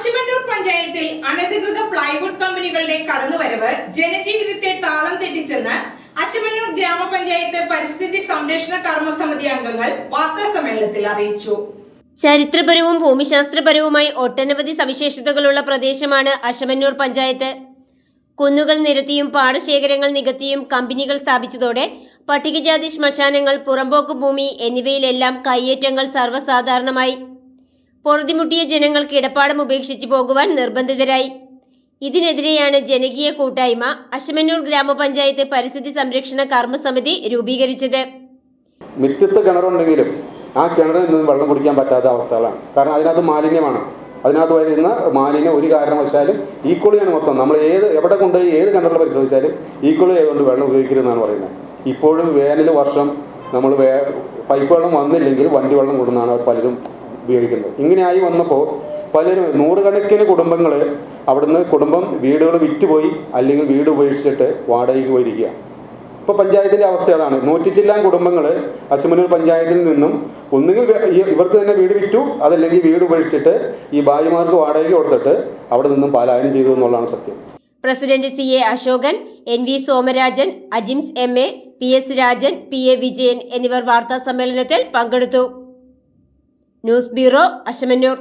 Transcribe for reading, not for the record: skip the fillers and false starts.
അശമന്നൂർ പഞ്ചായത്തിൽ അനധികൃത പ്ലൈവുഡ് കമ്പനികളുടെ കടന്നുവരവ് ജനജീവിതത്തെ താളം തെറ്റിച്ചെന്ന് അശമന്നൂർ ഗ്രാമപഞ്ചായത്ത് പരിസ്ഥിതി സംരക്ഷണ കർമ്മസമിതി അംഗങ്ങൾ വാർത്താസമ്മേളനത്തിൽ അറിയിച്ചു. ചരിത്രപരവും ഭൂമിശാസ്ത്രപരവുമായി ഒട്ടനവധി സവിശേഷതകളുള്ള പ്രദേശമാണ് അശമന്നൂർ പഞ്ചായത്ത്. കുന്നുകൾ നിരത്തിയും പാടശേഖരങ്ങൾ നികത്തിയും കമ്പനികൾ സ്ഥാപിച്ചതോടെ പട്ടികജാതി ശ്മശാനങ്ങൾ, പുറമ്പോക്ക് ഭൂമി എന്നിവയിലെല്ലാം കയ്യേറ്റങ്ങൾ സർവ്വസാധാരണമായി. പൊറുതിമുട്ടിയ ജനങ്ങൾ കിടപ്പാടം ഉപേക്ഷിച്ച് പോകുവാൻ നിർബന്ധിതരായി. ഇതിനെതിരെയാണ് ജനകീയ കൂട്ടായ്മ അശമന്നൂർ ഗ്രാമപഞ്ചായത്ത് പരിസ്ഥിതി സംരക്ഷണ കർമ്മസമിതി രൂപീകരിച്ചത്. മുറ്റത്ത് കിണറുണ്ടെങ്കിലും ആ കിണറിൽ നിന്ന് വെള്ളം കുടിക്കാൻ പറ്റാത്ത അവസ്ഥകളാണ്. കാരണം അതിനകത്ത് മാലിന്യമാണ്. അതിനകത്ത് വരുന്ന മാലിന്യം ഒരു കാരണവശാലും ഈക്വളിയാണ് മൊത്തം. നമ്മൾ എവിടെ കൊണ്ടുപോയി ഏത് കിണറിൽ പരിശോധിച്ചാലും ഈക്വളി ആയതുകൊണ്ട് വെള്ളം ഉപയോഗിക്കരുതെന്നാണ് പറയുന്നത്. ഇപ്പോഴും വേനൽ വർഷം നമ്മൾ പൈപ്പ് വെള്ളം വന്നില്ലെങ്കിൽ വണ്ടി വെള്ളം കൊണ്ടുവന്നാണ് അവർ പലരും ഉപയോഗിക്കുന്നത്. ഇങ്ങനെയായി വന്നപ്പോൾ പലരും നൂറുകണക്കിന് കുടുംബങ്ങൾ അവിടുന്ന് വീടുകൾ വിറ്റുപോയി, അല്ലെങ്കിൽ വീട് ഉപേക്ഷിച്ചിട്ട് വാടകയ്ക്ക് പോയിരിക്കുക. ഇപ്പോൾ പഞ്ചായത്തിൻ്റെ അവസ്ഥ അതാണ്. 100 ചില്ലാൻ കുടുംബങ്ങൾ അശമന്നൂർ പഞ്ചായത്തിൽ നിന്നും ഒന്നുകിൽ ഇവർക്ക് തന്നെ വീട് വിറ്റു, അതല്ലെങ്കിൽ വീട് ഉപേക്ഷിച്ചിട്ട് ഈ ഭായിമാർക്ക് വാടകയ്ക്ക് കൊടുത്തിട്ട് അവിടെ നിന്നും പലായനം ചെയ്തു എന്നുള്ളതാണ് സത്യം. President CA Ashokan, NV Somarajan, Ajims MA, PS Rajan, PA Vijayan എന്നിവർ വാർത്താ സമ്മേളനത്തിൽ പങ്കെടുത്തു. News bureau, Asamannoor.